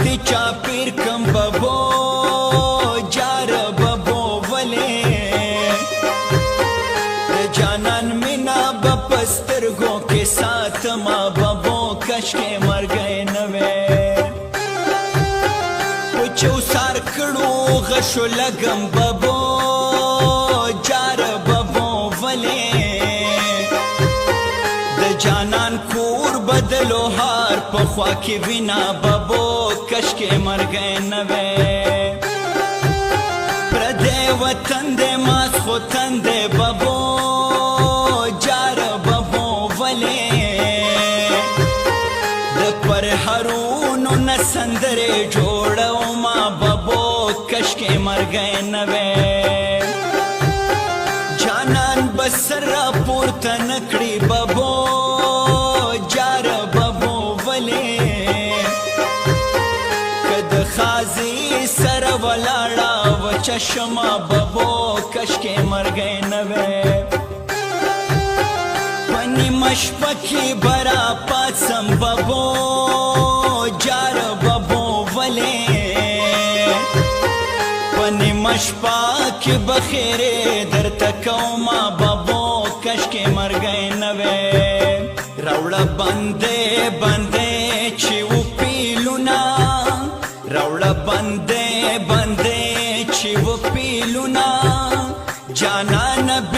پوری چاپیر کم ببو جار ببو ولے جانان مینا بپسترگوں کے ساتھ ماں ببو کش کے مر گئے نوے پچو سار کڑو غشو لگم ببو جار ببو ولے جانان کور بدلو ہار پخوا کی بنا ببو کش کے مر گئے نوے پردے وطن دے ماس خوتن دے ببو جار ببو ولے د پر ہرونو نسندرے جوڑو ما ببو کش کے مر گئے نوے جانان بسر را پورتا نکڑی ببو جار ببو ولے کد خازی سر ولاڑا و چشما ببو کش کے مر گئے نوے پنی مشپکی برا پاسم ببو جار ببو ولے پنی مشپاک بخیرے در تکو ما ببو کش کے مر گئے نوے روڑا بندے بندے چیو پیلونا روڑا بندے بندے چیو پیلونا جانا نبی